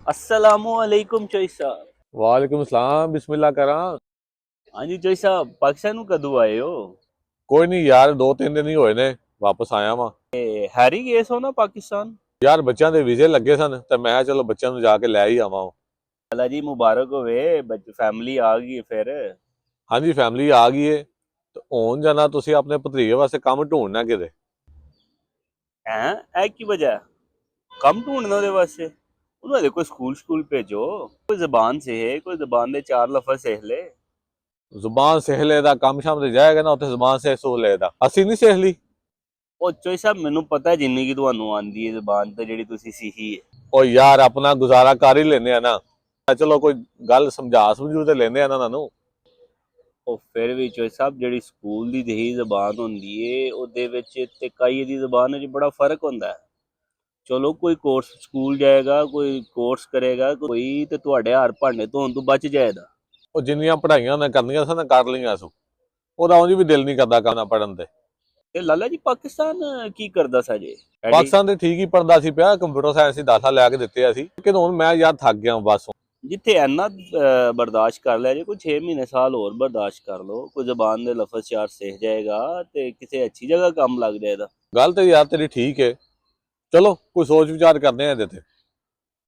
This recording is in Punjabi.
अस्सलामुअलैकुम चोई साहब। वालेकुम सलाम बिस्मिल्लाह करा। हाँ जी चोई साहब, पाकिस्तान ਨੂੰ ਕਦੋਂ ਆਏ ਹੋ? ਕੋਈ ਨਹੀਂ ਯਾਰ 2-3 ਦਿਨ ਹੀ ਹੋਏ ਨੇ ਵਾਪਸ ਆਇਆ ਵਾਂ। ਹੈਰੀ ਗਏ ਸੋ ਨਾ ਪਾਕਿਸਤਾਨ। ਯਾਰ ਬੱਚਿਆਂ ਦੇ ਵੀਜ਼ੇ ਲੱਗੇ ਸਨ ਤੇ ਮੈਂ ਚਲੋ ਬੱਚਿਆਂ ਨੂੰ ਜਾ ਕੇ ਲੈ ਹੀ ਆਵਾਂ। ਅੱਲਾ ਜੀ ਮੁਬਾਰਕ ਹੋਵੇ, ਬੱਚ ਫੈਮਿਲੀ ਆ ਗਈ ਫਿਰ। ਹਾਂਜੀ ਫੈਮਿਲੀ ਆ ਗਈ ਏ ਤੇ ਹੁਣ ਜਾਣਾ ਤੁਸੀਂ ਆਪਣੇ ਭਤੀਜੇ ਵਾਸਤੇ ਕੰਮ ਢੂੰਡਣਾ ਕਿਤੇ। ਹੈ ਇਹ ਕੀ ਵਜ੍ਹਾ? ਕੰਮ ਢੂੰਡਣਾ ਉਹਦੇ ਵਾਸਤੇ? ਉਹਨੂੰ ਹਲੇ ਕੋਈ ਸਕੂਲ ਭੇਜੋ, ਕੋਈ ਜ਼ਬਾਨ ਸਿੱਖੇ, ਕੋਈ ਜ਼ਬਾਨ ਦੇ ਚਾਰ ਲਫ਼ਜ਼ ਸਿੱਖ ਲੈ। ਜ਼ੁਬਾਨ ਸਿੱਖ ਲੈ ਦਾ ਕੰਮ ਸ਼ਾਮ ਤੇ ਜਾਏਗਾ ਨਾ ਉੱਥੇ ਜ਼ੁਬਾਨ ਸਿੱਖ ਸੋ ਲੈ ਦਾ ਅਸੀਂ ਨਹੀਂ ਸਿੱਖ ਲਈ। ਉਹ ਚੋਈ ਸਾਹਿਬ ਮੈਨੂੰ ਪਤਾ ਜਿੰਨੀ ਕੀ ਤੁਹਾਨੂੰ ਆਂਦੀ ਹੈ ਜ਼ਬਾਨ ਤੇ ਜਿਹੜੀ ਤੁਸੀਂ ਸਿੱਖੀ ਹੈ। ਉਹ ਯਾਰ ਆਪਣਾ ਗੁਜ਼ਾਰਾ ਕਰ ਹੀ ਲੈਨੇ ਆ ਨਾ, ਚਲੋ ਕੋਈ ਗੱਲ ਸਮਝੂ ਤੇ ਲੈਨੇ ਆ ਨਾ ਉਹਨਾਂ ਨੂੰ। ਉਹ ਫਿਰ ਵੀ ਚੋਈ ਸਾਹਿਬ ਜਿਹੜੀ ਸਕੂਲ ਦੀ ਜਿਹੀ ਜ਼ਬਾਨ ਹੁੰਦੀ ਏ ਉਹਦੇ ਵਿੱਚ ਤੇ ਕਈ ਦੀ ਜ਼ਬਾਨ ਵਿੱਚ ਬੜਾ ਫਰਕ ਹੁੰਦਾ ਹੈ। ਚਲੋ ਕੋਈ ਕੋਰਸ ਸਕੂਲ ਜਾਏਗਾ, ਕੋਈ ਕੋਰਸ ਕਰੇਗਾ ਕੋਈ, ਤੇ ਤੁਹਾਡੇ ਹਰ ਭਾਂਡੇ ਧੋਣ ਤੋਂ ਬਚ ਜਾਏਗਾ। ਉਹ ਜਿੰਨੀਆਂ ਪੜ੍ਹਾਈਆਂ ਉਹਨੇ ਕਰਨੀਆਂ ਸਨ ਕਰ ਲਈਆਂ ਸੋ, ਉਹਦਾ ਉਂਝ ਵੀ ਦਿਲ ਨਹੀਂ ਕਰਦਾ ਕਰਨਾ ਪੜਨ ਤੇ। ਤੇ ਲਾਲਾ ਜੀ ਪਾਕਿਸਤਾਨ ਕੀ ਕਰਦਾ ਸਾਜੇ ਡੈਡੀ? ਪਾਕਿਸਤਾਨ ਤੇ ਠੀਕ ਹੀ ਪੜਦਾ ਸੀ ਪਿਆ, ਕੰਪਿਊਟਰ ਸਾਇੰਸ ਦੀ ਦਾਖਲਾ ਲੈ ਕੇ ਦਿੱਤੇ ਅਸੀਂ, ਲੇਕਿਨ ਹੁਣ ਮੈਂ ਯਾਰ ਥੱਕ ਗਿਆ ਬਸ। ਜਿੱਥੇ ਇੰਨਾ ਬਰਦਾਸ਼ਤ ਕਰ ਲਿਆ ਜੇ, ਕੋਈ 6 ਮਹੀਨੇ ਸਾਲ ਹੋਰ ਬਰਦਾਸ਼ਤ ਕਰ ਲਓ, ਕੋਈ ਜ਼ਬਾਨ ਦੇ ਲਫ਼ਜ਼ ਚਾਰ ਸਿੱਖ ਜਾਏਗਾ ਤੇ ਕਿਸੇ ਅੱਛੀ ਜਗ੍ਹਾ ਕੰਮ ਲੱਗ ਜਾਏਗਾ। ਗੱਲ ਤੇ ਯਾਰ ਤੇਰੀ ਠੀਕ ਹੈ, ਚਲੋ ਕੋਈ ਸੋਚ ਵਿਚਾਰ ਕਰਦੇ ਆ ਇਹਦੇ ਤੇ।